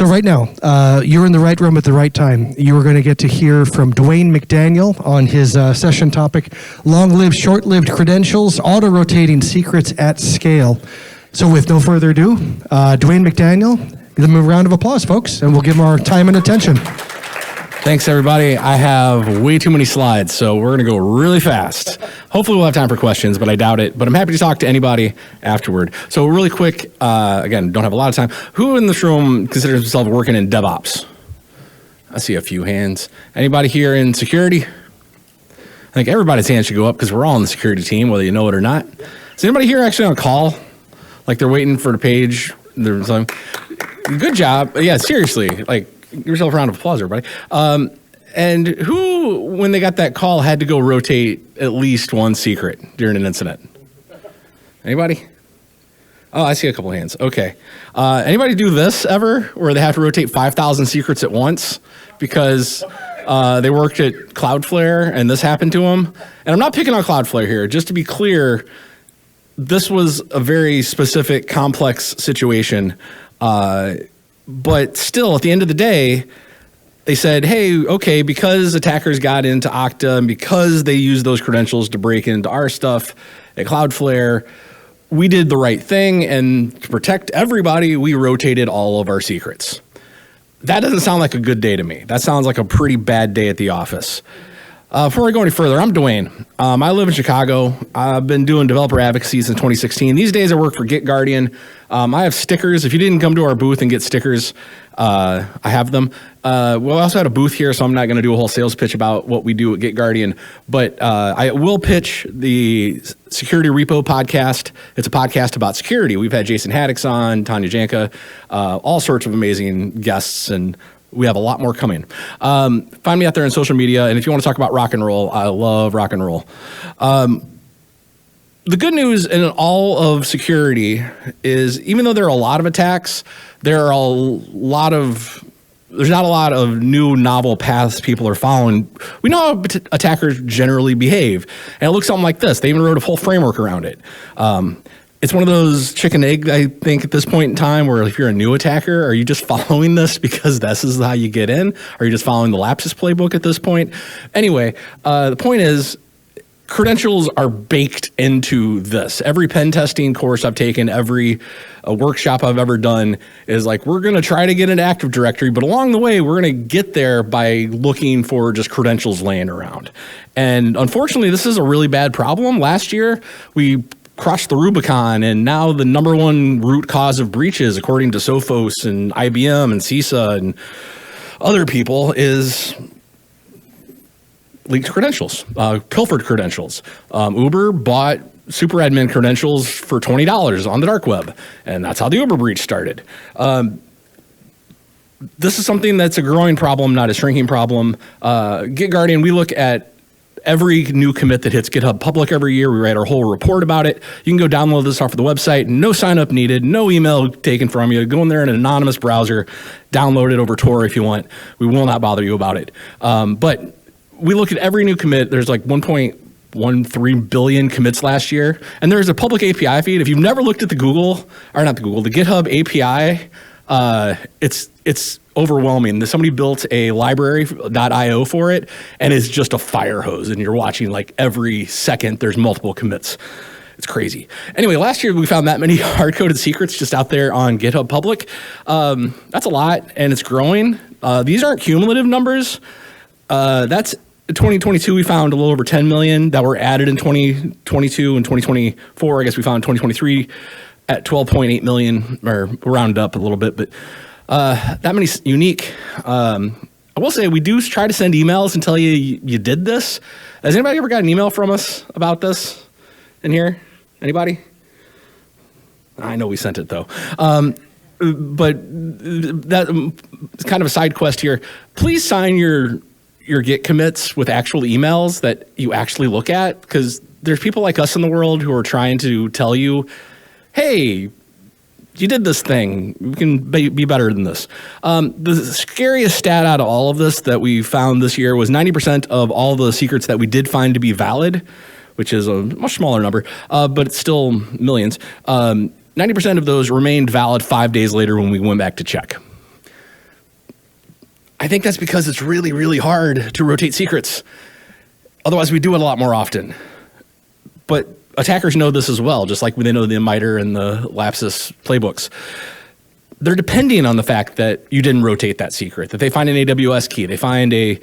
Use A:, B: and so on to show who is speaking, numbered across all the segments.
A: So right now, you're in the right room at the right time. You are going to get to hear from Dwayne McDaniel on his session topic, long-lived, short-lived credentials, auto-rotating secrets at scale. So with no further ado, Dwayne McDaniel, give him a round of applause, folks, and we'll give him our time and attention.
B: Thanks, everybody. I have way too many slides, so we're going to go really fast. Hopefully we'll have time for questions, but I doubt it. But I'm happy to talk to anybody afterward. So really quick, again, don't have a lot of time. Who in this room considers himself working in DevOps? I see a few hands. Anybody here in security? I think everybody's hand should go up because we're all on the security team, whether you know it or not. Is anybody here actually on call? Like they're waiting for the page? Good job. Yeah, seriously, like, give yourself a round of applause, everybody. And who, when they got that call, had to go rotate at least one secret during an incident? Anybody? Oh, I see a couple hands. Okay. Anybody do this ever, where they have to rotate 5,000 secrets at once because they worked at Cloudflare and this happened to them? And I'm not picking on Cloudflare here. Just to be clear, this was a very specific, complex situation. But still, at the end of the day, they said, hey, okay, because attackers got into Okta and because they used those credentials to break into our stuff at Cloudflare, we did the right thing. And to protect everybody, we rotated all of our secrets. That doesn't sound like a good day to me. That sounds like a pretty bad day at the office. Before I go any further, I'm Dwayne. I live in Chicago. I've been doing developer advocacy since 2016. These days I work for GitGuardian. I have stickers. If you didn't come to our booth and get stickers, I have them. We also had a booth here, so I'm not going to do a whole sales pitch about what we do at GitGuardian, but I will pitch the Security Repo podcast. It's a podcast about security. We've had Jason Haddix on, Tanya Janka, all sorts of amazing guests, and we have a lot more coming. Find me out there on social media, and if you want to talk about rock and roll, I love rock and roll. The good news in all of security is, even though there are a lot of attacks, there's not a lot of new novel paths people are following. We know how attackers generally behave, and it looks something like this. They even wrote a whole framework around it. It's one of those chicken egg, I think, at this point in time, where if you're a new attacker, are you just following this because this is how you get in? Are you just following the Lapsus playbook at this point? Anyway, the point is, credentials are baked into this. Every pen testing course I've taken, every workshop I've ever done is like, we're going to try to get an Active Directory, but along the way, we're going to get there by looking for just credentials laying around. And unfortunately, this is a really bad problem. Last year, we crossed the Rubicon, and now the number one root cause of breaches, according to Sophos and IBM and CISA and other people, is leaked credentials, pilfered credentials. Uber bought super admin credentials for $20 on the dark web, and that's how the Uber breach started. This is something that's a growing problem, not a shrinking problem. GitGuardian, we look at every new commit that hits GitHub Public every year. We write our whole report about it. You can go download this off of the website. No sign up needed. No email taken from you. Go in there in an anonymous browser. Download it over Tor if you want. We will not bother you about it. But we look at every new commit. There's like 1.13 billion commits last year. And there's a public API feed. If you've never looked at the the GitHub API, it's overwhelming. Somebody built a library.io for it, and it's just a fire hose, and you're watching like every second there's multiple commits. It's crazy. Anyway, last year we found that many hard-coded secrets just out there on GitHub Public. That's a lot, and it's growing. These aren't cumulative numbers. That's 2022, we found a little over 10 million that were added in 2022 and 2024. I guess we found 2023 at 12.8 million, or rounded up a little bit, but that many unique. I will say we do try to send emails and tell you you did this. Has anybody ever got an email from us about this in here? Anybody? I know we sent it though. But that's kind of a side quest here. Please sign your Git commits with actual emails that you actually look at, because there's people like us in the world who are trying to tell you, hey, you did this thing. We can be better than this. The scariest stat out of all of this that we found this year was 90% of all the secrets that we did find to be valid, which is a much smaller number, but it's still millions. 90% of those remained valid 5 days later when we went back to check. I think that's because it's really, really hard to rotate secrets. Otherwise, we do it a lot more often. But attackers know this as well, just like they know the MITRE and the Lapsus playbooks. They're depending on the fact that you didn't rotate that secret, that they find an AWS key, they find a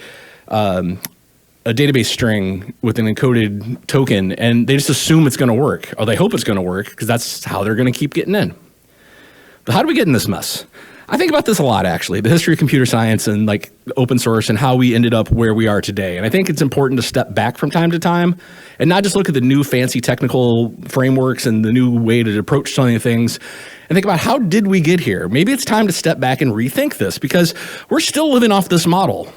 B: database string with an encoded token, and they just assume it's going to work, or they hope it's going to work, because that's how they're going to keep getting in. But how do we get in this mess? I think about this a lot, actually, the history of computer science and like open source and how we ended up where we are today. And I think it's important to step back from time to time and not just look at the new fancy technical frameworks and the new way to approach some of the things and think about how did we get here? Maybe it's time to step back and rethink this, because we're still living off this model.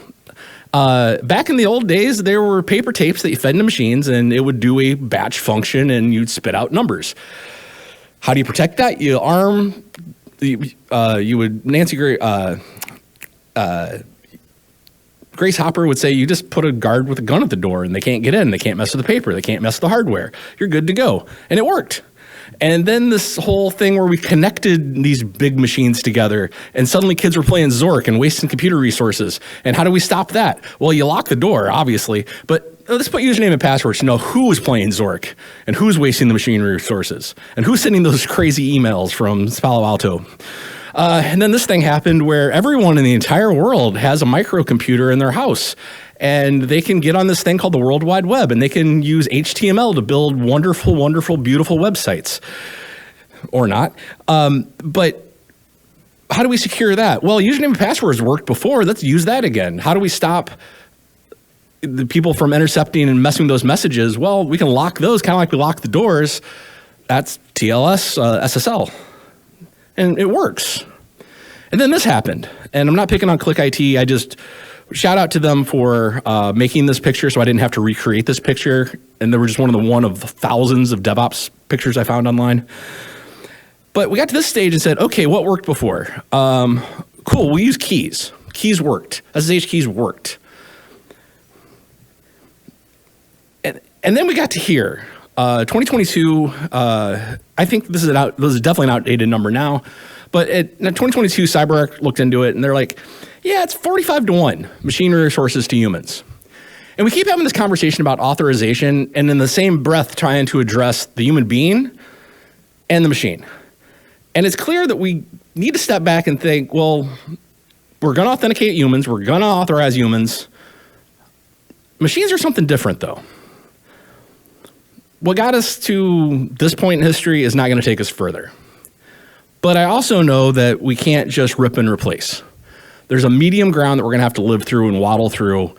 B: Back in the old days, there were paper tapes that you fed into machines and it would do a batch function and you'd spit out numbers. How do you protect that? You arm, you would, Grace Hopper would say, you just put a guard with a gun at the door and they can't get in. They can't mess with the paper. They can't mess with the hardware. You're good to go. And it worked. And then this whole thing where we connected these big machines together and suddenly kids were playing Zork and wasting computer resources. And how do we stop that? Well, you lock the door, obviously, but let's put username and passwords to know who is playing Zork and who's wasting the machine resources and who's sending those crazy emails from Palo Alto. And then this thing happened where everyone in the entire world has a microcomputer in their house. And they can get on this thing called the World Wide Web, and they can use HTML to build wonderful, wonderful, beautiful websites. Or not. But how do we secure that? Well, username and passwords worked before. Let's use that again. How do we stop the people from intercepting and messing with those messages? Well, we can lock those, kind of like we lock the doors. That's TLS, SSL. And it works. And then this happened. And I'm not picking on Click IT. I just shout out to them for making this picture so I didn't have to recreate this picture. And they were just one of thousands of DevOps pictures I found online. But we got to this stage and said, okay, what worked before? Cool, we use keys. Keys worked. SSH keys worked. And then we got to here. 2022, I think this is definitely an outdated number now. But in 2022, CyberArk looked into it and they're like, yeah, it's 45-1 machine resources to humans. And we keep having this conversation about authorization and in the same breath trying to address the human being and the machine. And it's clear that we need to step back and think, well, we're going to authenticate humans. We're going to authorize humans. Machines are something different, though. What got us to this point in history is not going to take us further. But I also know that we can't just rip and replace. There's a medium ground that we're going to have to live through and waddle through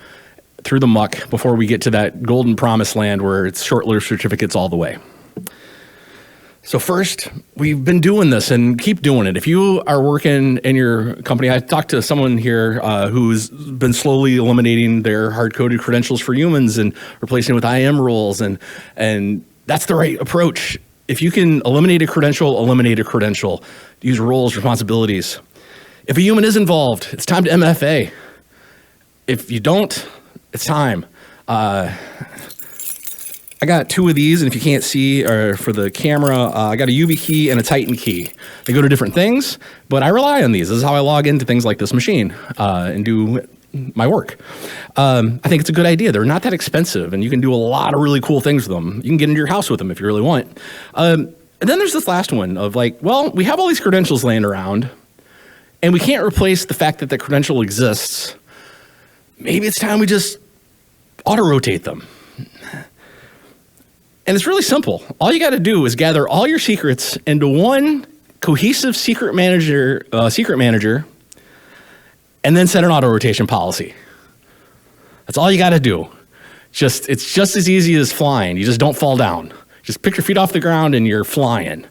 B: the muck before we get to that golden promised land where it's short-lived certificates all the way. So first, we've been doing this and keep doing it. If you are working in your company, I talked to someone here who's been slowly eliminating their hard-coded credentials for humans and replacing it with IAM rules, and that's the right approach. If you can eliminate a credential, use roles, responsibilities. If a human is involved, it's time to MFA. If you don't, it's time. I got two of these, and if you can't see, or for the camera, I got a UV key and a Titan key. They go to different things, but I rely on these. This is how I log into things like this machine and do my work. I think it's a good idea. They're not that expensive, and you can do a lot of really cool things with them. You can get into your house with them if you really want. And then there's this last one of like, well, we have all these credentials laying around, and we can't replace the fact that the credential exists. Maybe it's time we just auto-rotate them. And it's really simple. All you got to do is gather all your secrets into one cohesive secret manager, and then set an auto-rotation policy. That's all you got to do. It's just as easy as flying. You just don't fall down. Just pick your feet off the ground and you're flying.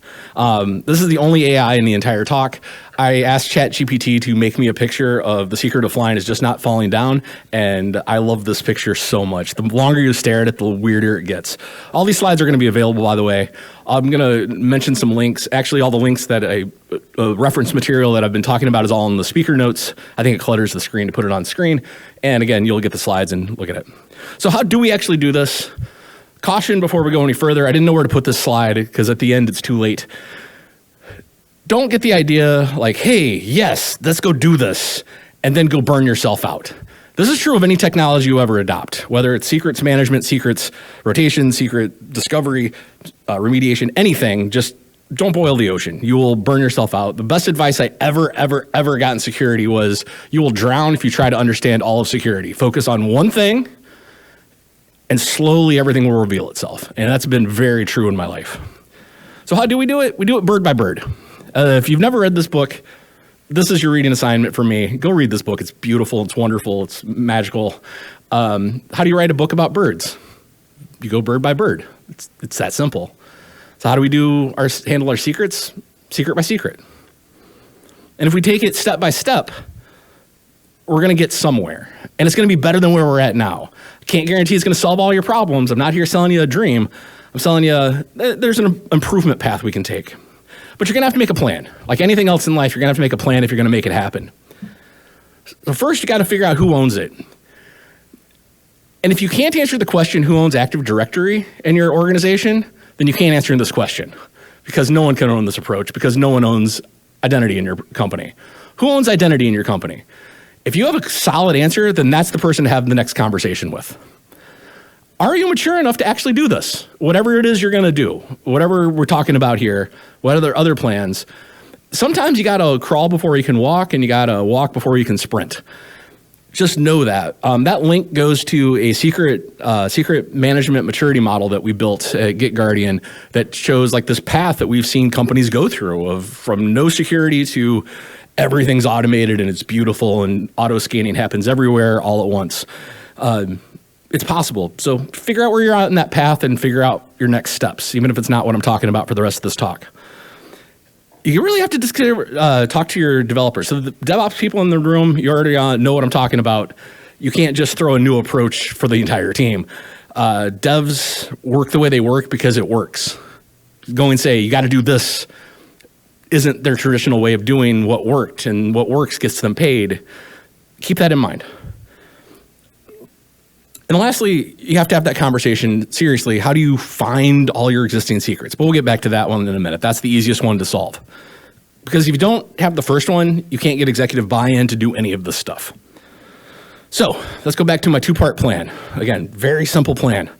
B: This is the only AI in the entire talk. I asked ChatGPT to make me a picture of the secret of flying is just not falling down, and I love this picture so much. The longer you stare at it, the weirder it gets. All these slides are going to be available, by the way. I'm going to mention some links. Actually, all the links that reference material that I've been talking about is all in the speaker notes. I think it clutters the screen to put it on screen. And again, you'll get the slides and look at it. So how do we actually do this? Caution before we go any further. I didn't know where to put this slide because at the end it's too late. Don't get the idea like, hey, yes, let's go do this. and then go burn yourself out. This is true of any technology you ever adopt, whether it's secrets management, secrets rotation, secret discovery, remediation, anything. Just don't boil the ocean. You will burn yourself out. The best advice I ever got in security was you will drown if you try to understand all of security. Focus on one thing, and slowly everything will reveal itself. And that's been very true in my life. So how do we do it? We do it bird by bird. If you've never read this book, this is your reading assignment for me. Go read this book. It's beautiful. It's wonderful. It's magical. How do you write a book about birds? You go bird by bird. It's that simple. So how do we handle our secrets? Secret by secret. And if we take it step by step, we're going to get somewhere. And it's going to be better than where we're at now. Can't guarantee it's going to solve all your problems. I'm not here selling you a dream. I'm selling you there's an improvement path we can take. But you're going to have to make a plan. Like anything else in life, you're going to have to make a plan if you're going to make it happen. So first, you got to figure out who owns it. And if you can't answer the question, who owns Active Directory in your organization, then you can't answer this question, because no one can own this approach, because no one owns identity in your company. Who owns identity in your company? If you have a solid answer, then that's the person to have the next conversation with. Are you mature enough to actually do this? Whatever it is you're going to do, whatever we're talking about here, what are the other plans? Sometimes you got to crawl before you can walk, and you got to walk before you can sprint. Just know that. That link goes to a secret management maturity model that we built at GetGuardian that shows like this path that we've seen companies go through from no security to everything's automated and it's beautiful and auto scanning happens everywhere all at once. It's possible. So figure out where you're at in that path and figure out your next steps, even if it's not what I'm talking about for the rest of this talk. You really have to talk to your developers. So the DevOps people in the room, you already know what I'm talking about. You can't just throw a new approach for the entire team. Devs work the way they work because it works. Go and say, you got to do this isn't their traditional way of doing what worked, and what works gets them paid. Keep that in mind. And lastly, you have to have that conversation seriously. How do you find all your existing secrets? But we'll get back to that one in a minute. That's the easiest one to solve. Because if you don't have the first one, you can't get executive buy-in to do any of this stuff. So let's go back to my two-part plan. Again, very simple plan.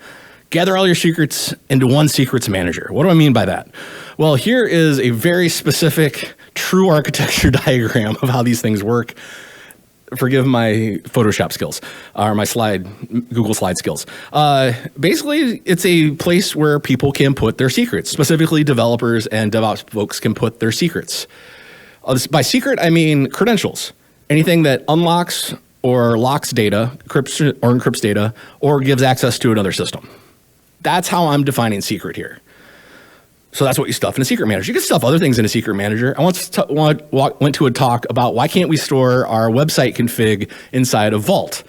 B: Gather all your secrets into one secrets manager. What do I mean by that? Well, here is a very specific, true architecture diagram of how these things work. Forgive my Photoshop skills, or my Google Slide skills. Basically, it's a place where people can put their secrets. Specifically, developers and DevOps folks can put their secrets. By secret, I mean credentials. Anything that unlocks or locks data, encrypts data, or gives access to another system. That's how I'm defining secret here. So that's what you stuff in a secret manager. You can stuff other things in a secret manager. I once went to a talk about why can't we store our website config inside a vault?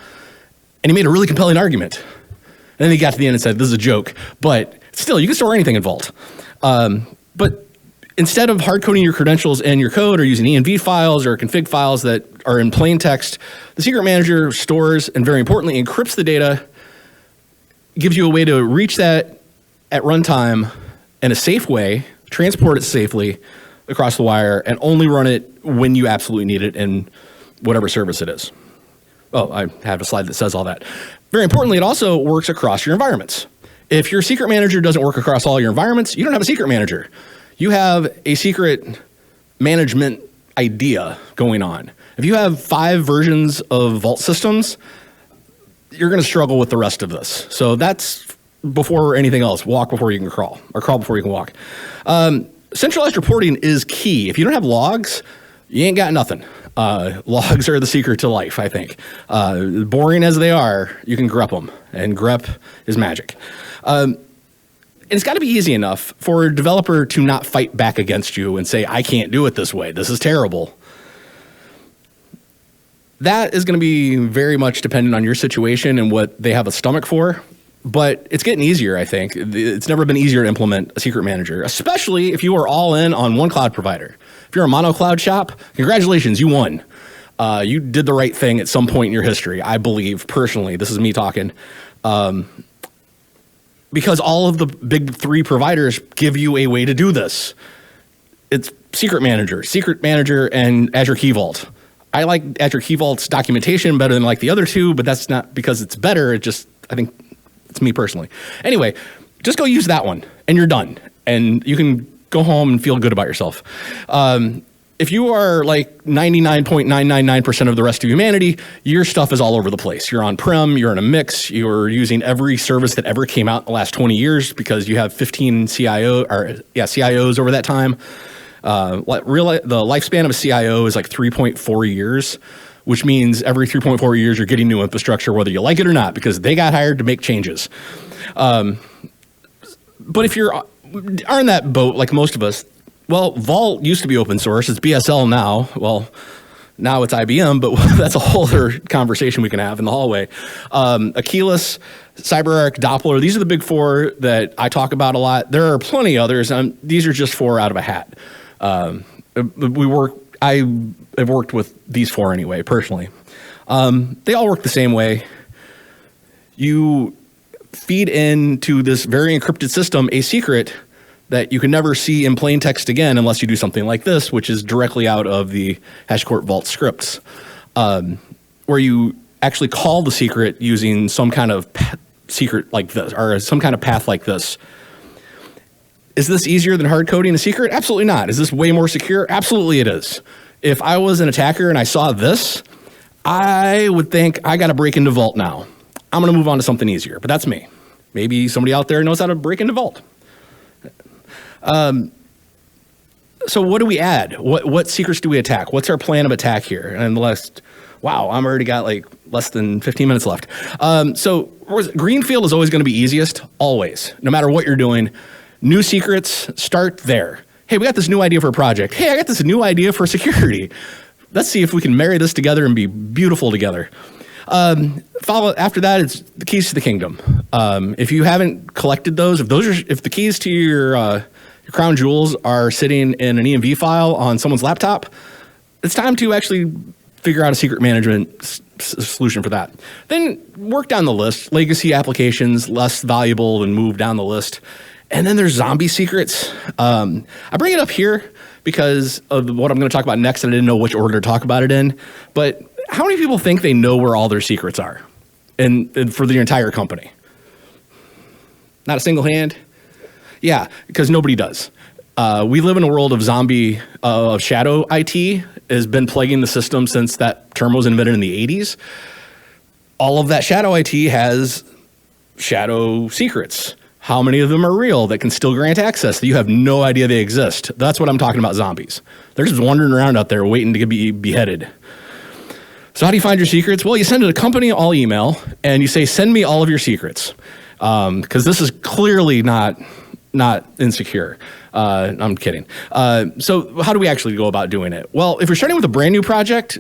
B: And he made a really compelling argument. And then he got to the end and said, this is a joke. But still, you can store anything in vault. But instead of hard coding your credentials in your code or using env files or config files that are in plain text, the secret manager stores and, very importantly, encrypts the data, gives you a way to reach that at runtime in a safe way, transport it safely across the wire, and only run it when you absolutely need it in whatever service it is. Oh, I have a slide that says all that. Very importantly, it also works across your environments. If your secret manager doesn't work across all your environments, you don't have a secret manager. You have a secret management idea going on. If you have 5 versions of Vault systems, you're going to struggle with the rest of this. So that's before anything else. Walk before you can crawl, or crawl before you can walk. Centralized reporting is key. If you don't have logs, you ain't got nothing. Logs are the secret to life, I think. Boring as they are, you can grep them, and grep is magic. And it's got to be easy enough for a developer to not fight back against you and say, I can't do it this way. This is terrible. That is going to be very much dependent on your situation and what they have a stomach for. But it's getting easier, I think. It's never been easier to implement a secret manager, especially if you are all in on one cloud provider. If you're a mono cloud shop, congratulations, you won. You did the right thing at some point in your history, I believe, personally. This is me talking. Because all of the big 3 providers give you a way to do this. It's Secret Manager, and Azure Key Vault. I like Azure Key Vault's documentation better than like the other two, but that's not because it's better. I think it's me personally. Anyway, just go use that one and you're done. And you can go home and feel good about yourself. If you are like 99.999% of the rest of humanity, your stuff is all over the place. You're on-prem, you're in a mix, you're using every service that ever came out in the last 20 years because you have 15 CIOs over that time. The lifespan of a CIO is like 3.4 years, which means every 3.4 years you're getting new infrastructure, whether you like it or not, because they got hired to make changes. But if you're in that boat, like most of us, well, Vault used to be open source. It's BSL now. Well, now it's IBM, but that's a whole other conversation we can have in the hallway. Achilles, CyberArk, Doppler, these are the big four that I talk about a lot. There are plenty others. These are just four out of a hat. I have worked with these four anyway, personally. They all work the same way. You feed into this very encrypted system a secret that you can never see in plain text again unless you do something like this, which is directly out of the HashiCorp Vault scripts, where you actually call the secret using some kind of secret like this, or some kind of path like this. Is this easier than hard coding a secret? Absolutely not. Is this way more secure? Absolutely it is. If I was an attacker and I saw this, I would think I got to break into Vault now. I'm going to move on to something easier, but that's me. Maybe somebody out there knows how to break into Vault. So what do we add? What secrets do we attack? What's our plan of attack here? And I'm already got like less than 15 minutes left. So Greenfield is always going to be easiest, always, no matter what you're doing. New secrets, start there. Hey, we got this new idea for a project. Hey, I got this new idea for security. Let's see if we can marry this together and be beautiful together. After that, it's the keys to the kingdom. If you haven't collected those, if the keys to your crown jewels are sitting in an EMV file on someone's laptop, it's time to actually figure out a secret management solution for that. Then work down the list. Legacy applications, less valuable, and move down the list. And then there's zombie secrets. I bring it up here because of what I'm going to talk about next, and I didn't know which order to talk about it in. But how many people think they know where all their secrets are and for the entire company? Not a single hand? Yeah, because nobody does. We live in a world of shadow IT has been plaguing the system since that term was invented in the 80s. All of that shadow IT has shadow secrets. How many of them are real that can still grant access that you have no idea they exist? That's what I'm talking about, zombies. They're just wandering around out there waiting to be beheaded. So how do you find your secrets? Well, you send it a company all email and you say, send me all of your secrets. Because this is clearly not insecure. I'm kidding. So how do we actually go about doing it? Well, if you're starting with a brand new project,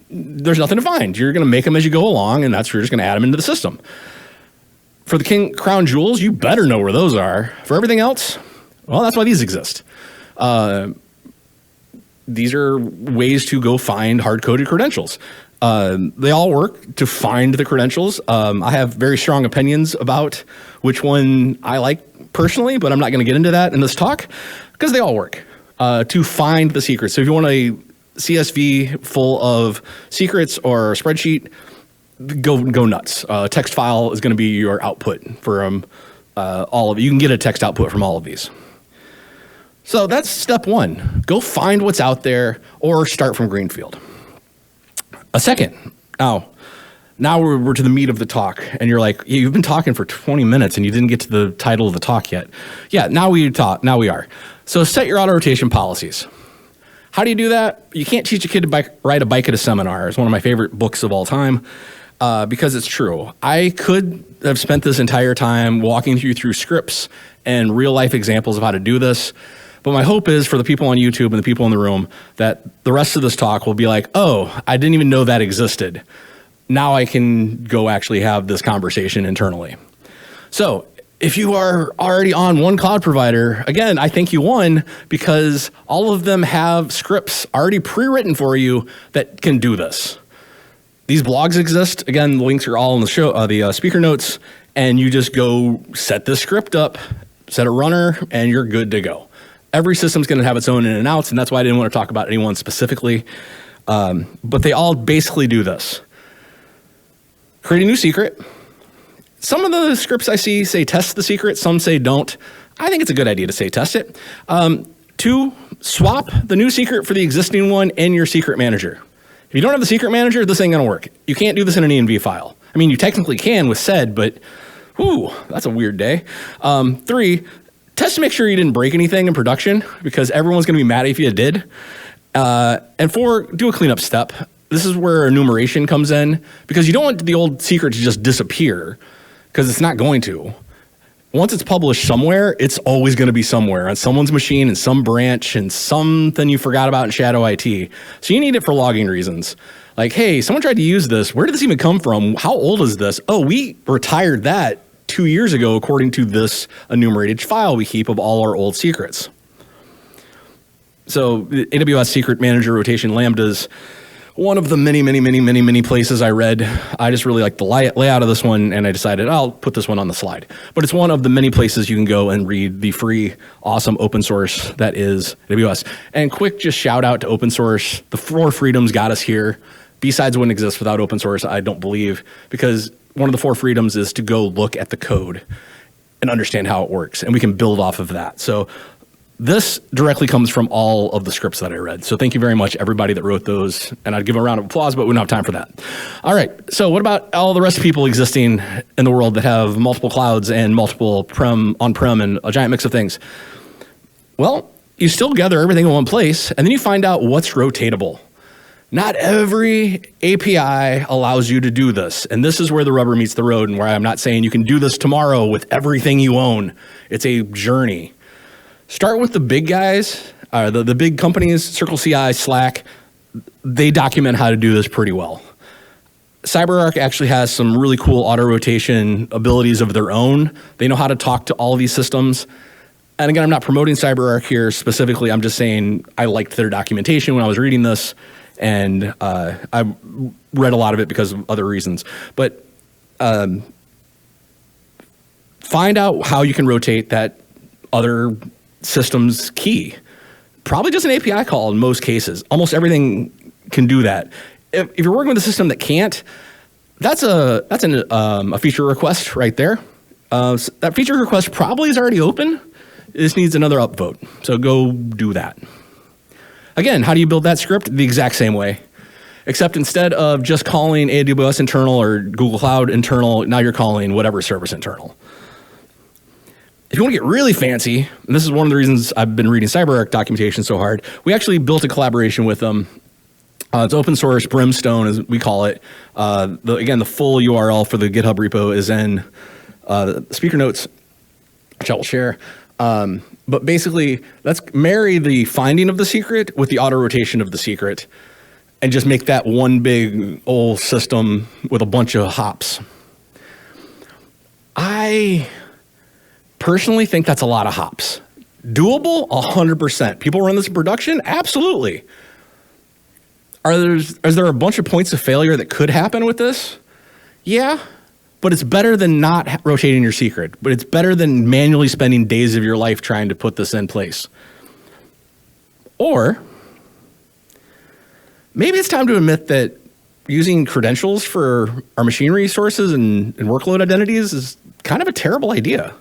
B: there's nothing to find. You're going to make them as you go along, and you're just going to add them into the system. For the crown jewels, you better know where those are. For everything else, well, that's why these exist. These are ways to go find hard-coded credentials. They all work to find the credentials. I have very strong opinions about which one I like personally, but I'm not going to get into that in this talk because they all work to find the secrets. So if you want a CSV full of secrets or a spreadsheet, go nuts. Text file is going to be your output from all of it. You can get a text output from all of these. So that's step one. Go find what's out there or start from Greenfield. A second. Now we're to the meat of the talk, and you're like, you've been talking for 20 minutes and you didn't get to the title of the talk yet. Yeah, now we are. So set your auto rotation policies. How do you do that? You can't teach a kid to ride a bike at a seminar. It's one of my favorite books of all time because it's true. I could have spent this entire time walking you through scripts and real life examples of how to do this. But my hope is for the people on YouTube and the people in the room that the rest of this talk will be like, oh, I didn't even know that existed. Now I can go actually have this conversation internally. So if you are already on one cloud provider, again, I think you won because all of them have scripts already pre-written for you that can do this. These blogs exist. Again, the links are all in the show, the speaker notes, and you just go set this script up, set a runner, and you're good to go. Every system's going to have its own in and outs, and that's why I didn't want to talk about anyone specifically. But they all basically do this. Create a new secret. Some of the scripts I see say test the secret, some say don't. I think it's a good idea to say test it. 2, swap the new secret for the existing one in your secret manager. If you don't have the secret manager, this ain't gonna work. You can't do this in an env file. I mean, you technically can with sed, but whew, that's a weird day. 3, test to make sure you didn't break anything in production, because everyone's gonna be mad if you did. And 4, do a cleanup step. This is where enumeration comes in, because you don't want the old secret to just disappear, because it's not going to. Once it's published somewhere, it's always going to be somewhere on someone's machine, in some branch, and something you forgot about in Shadow IT. So you need it for logging reasons. Like, hey, someone tried to use this. Where did this even come from? How old is this? Oh, we retired that 2 years ago according to this enumerated file we keep of all our old secrets. So AWS Secret Manager Rotation Lambdas, one of the many places I read. I just really like the layout of this one, and I decided I'll put this one on the slide. But it's one of the many places you can go and read the free, awesome open source that is AWS. And quick just shout out to open source. The 4 freedoms got us here. BSides wouldn't exist without open source, I don't believe, because one of the 4 freedoms is to go look at the code and understand how it works, and we can build off of that. So this directly comes from all of the scripts that I read. So thank you very much, everybody that wrote those. And I'd give a round of applause, but we don't have time for that. All right. So what about all the rest of people existing in the world that have multiple clouds and multiple on-prem and a giant mix of things? Well, you still gather everything in one place, and then you find out what's rotatable. Not every API allows you to do this. And this is where the rubber meets the road, and where I'm not saying you can do this tomorrow with everything you own. It's a journey. Start with the big guys, the big companies, CircleCI, Slack. They document how to do this pretty well. CyberArk actually has some really cool auto rotation abilities of their own. They know how to talk to all of these systems. And again, I'm not promoting CyberArk here specifically. I'm just saying I liked their documentation when I was reading this, and I read a lot of it because of other reasons. But find out how you can rotate that other system's key. Probably just an API call in most cases. Almost everything can do that. If you're working with a system that can't, that's a feature request right there. That feature request probably is already open. It just needs another upvote. So go do that. Again, how do you build that script? The exact same way. Except instead of just calling AWS internal or Google Cloud internal, now you're calling whatever service internal. If you want to get really fancy, and this is one of the reasons I've been reading CyberArk documentation so hard, we actually built a collaboration with them. It's open source, Brimstone as we call it. The full URL for the GitHub repo is in the speaker notes, which I will share. But basically, let's marry the finding of the secret with the auto rotation of the secret, and just make that one big old system with a bunch of hops. I personally think that's a lot of hops. Doable? 100%. People run this in production? Absolutely. Is there a bunch of points of failure that could happen with this? Yeah, but it's better than not rotating your secret. But it's better than manually spending days of your life trying to put this in place. Or maybe it's time to admit that using credentials for our machine resources and workload identities is kind of a terrible idea.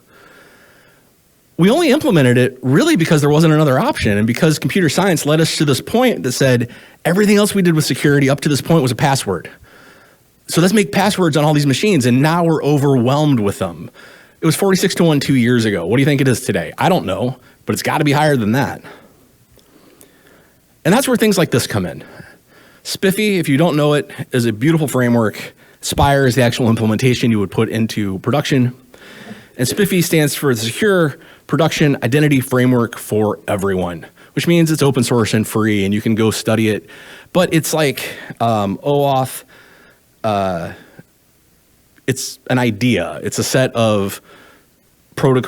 B: We only implemented it really because there wasn't another option, and because computer science led us to this point that said everything else we did with security up to this point was a password. So let's make passwords on all these machines, and now we're overwhelmed with them. It was 46 to 1 2 years ago. What do you think it is today? I don't know, but it's got to be higher than that. And that's where things like this come in. Spiffy, if you don't know it, is a beautiful framework. Spire is the actual implementation you would put into production. And Spiffy stands for the Secure Production Identity Framework for Everyone, which means it's open source and free, and you can go study it. But it's like OAuth. It's an idea. It's a set of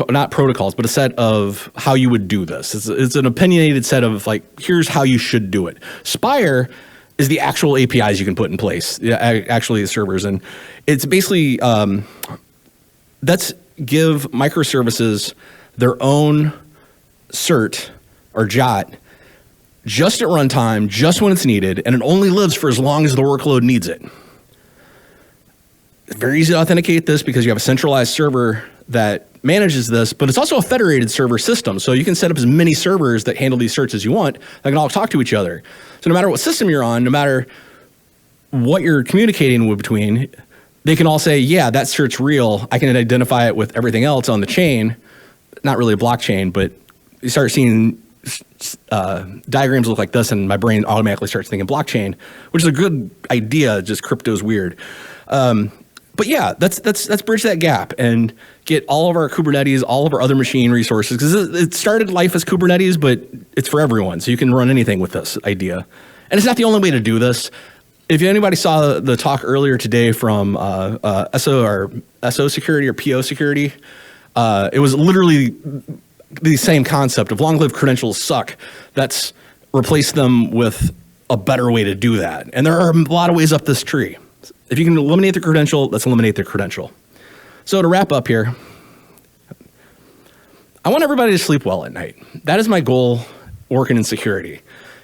B: not protocols, but a set of how you would do this. It's an opinionated set of like, here's how you should do it. Spire is the actual APIs you can put in place, actually the servers. And it's basically, let's give microservices their own cert or JOT just at runtime, just when it's needed, and it only lives for as long as the workload needs it. It's very easy to authenticate this because you have a centralized server that manages this, but it's also a federated server system. So you can set up as many servers that handle these certs as you want that can all talk to each other. So no matter what system you're on, no matter what you're communicating with between, they can all say, yeah, that cert's real. I can identify it with everything else on the chain. Not really a blockchain, but you start seeing diagrams look like this, and my brain automatically starts thinking blockchain, which is a good idea. Just crypto's weird. But yeah, let's bridge that gap and get all of our Kubernetes, all of our other machine resources, because it started life as Kubernetes, but it's for everyone. So you can run anything with this idea. And it's not the only way to do this. If anybody saw the talk earlier today from SO security or PO security, it was literally the same concept of long-lived credentials suck. Let's replace them with a better way to do that. And there are a lot of ways up this tree. If you can eliminate the credential, let's eliminate the credential. So to wrap up here, I want everybody to sleep well at night. That is my goal working in security,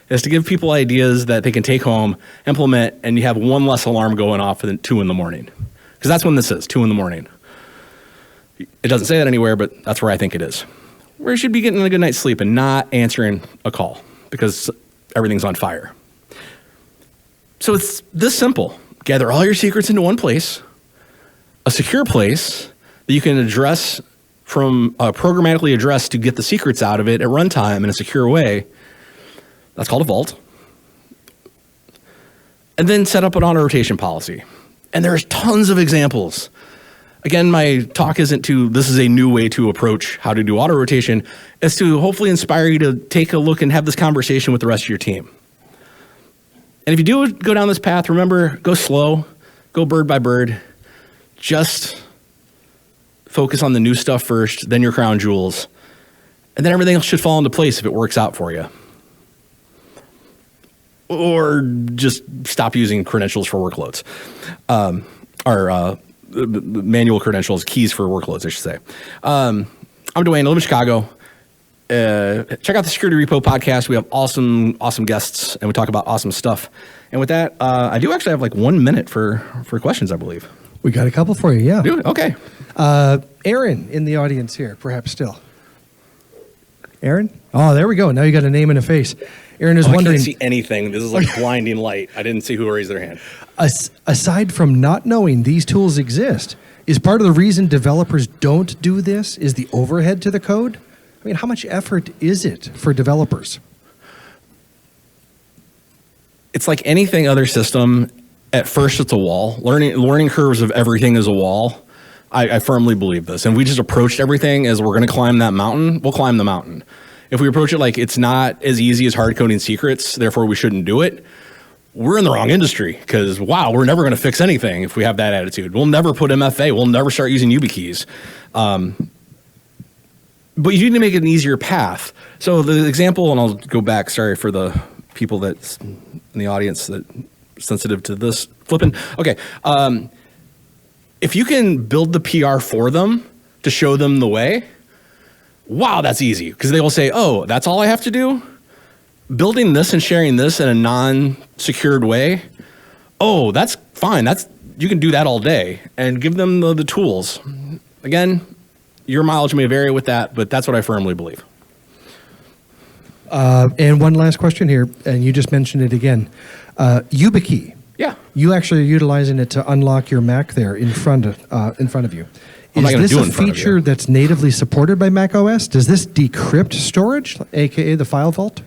B: is to give people ideas that they can take home, implement, and you have one less alarm going off at 2 in the morning. Because that's when this is, 2 in the morning. It doesn't say that anywhere, but that's where I think it is. Where you should be getting a good night's sleep and not answering a call because everything's on fire. So it's this simple. Gather all your secrets into one place, a secure place that you can address from programmatically address to get the secrets out of it at runtime in a secure way. That's called a vault. And then set up an auto rotation policy. And there's tons of examples. Again, my talk isn't this is a new way to approach how to do auto rotation. It's to hopefully inspire you to take a look and have this conversation with the rest of your team. And if you do go down this path, remember, go slow, go bird by bird. Just focus on the new stuff first, then your crown jewels. And then everything else should fall into place if it works out for you. Or just stop using credentials for workloads. Manual credentials, keys for workloads, I should say. I'm Dwayne, I live in Chicago. Check out the Security Repo podcast. We have awesome guests, and we talk about awesome stuff. And with that, I do actually have like 1 minute for questions, I believe.
A: We got a couple for you, yeah.
B: Dude, okay.
A: Aaron in the audience here, perhaps still. Aaron? Oh, there we go. Now you got a name and a face. Aaron is wondering.
B: I can't see anything. This is like blinding light. I didn't see who raised their hand.
A: Aside from not knowing these tools exist, is part of the reason developers don't do this is the overhead to the code? I mean, how much effort is it for developers?
B: It's like anything other system. At first, it's a wall. Learning curves of everything is a wall. I firmly believe this. And we just approached everything as we're going to climb that mountain, we'll climb the mountain. If we approach it like it's not as easy as hard coding secrets, therefore we shouldn't do it, we're in the wrong industry because, wow, we're never going to fix anything if we have that attitude. We'll never put MFA. We'll never start using YubiKeys. But you need to make it an easier path. So the example, and I'll go back, sorry for the people that's in the audience that sensitive to this flipping. Okay. If you can build the PR for them to show them the way, wow, that's easy. Because they will say, oh, that's all I have to do? Building this and sharing this in a non-secured way, oh, that's fine. You can do that all day. And give them the tools. Again, your mileage may vary with that, but that's what I firmly believe.
A: And one last question here, and you just mentioned it again. YubiKey.
B: Yeah.
A: You actually are utilizing it to unlock your Mac there in front of you. Is this a feature that's natively supported by Mac OS? Does this decrypt storage, aka the file vault?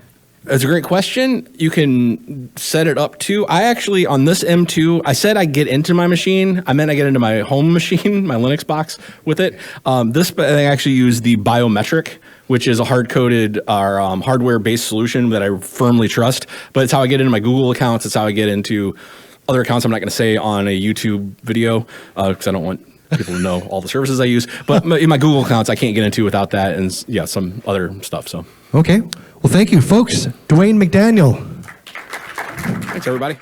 B: That's a great question. You can set it up to. I actually, on this M2, I said I get into my machine. I meant I get into my home machine, my Linux box with it. This I actually use the biometric, which is a hard-coded or hardware-based solution that I firmly trust. But it's how I get into my Google accounts. It's how I get into other accounts I'm not going to say on a YouTube video because I don't want people to know all the services I use. But in my Google accounts, I can't get into without that and, yeah, some other stuff. So
A: okay. Well, thank you, folks. Dwayne McDaniel.
B: Thanks, everybody.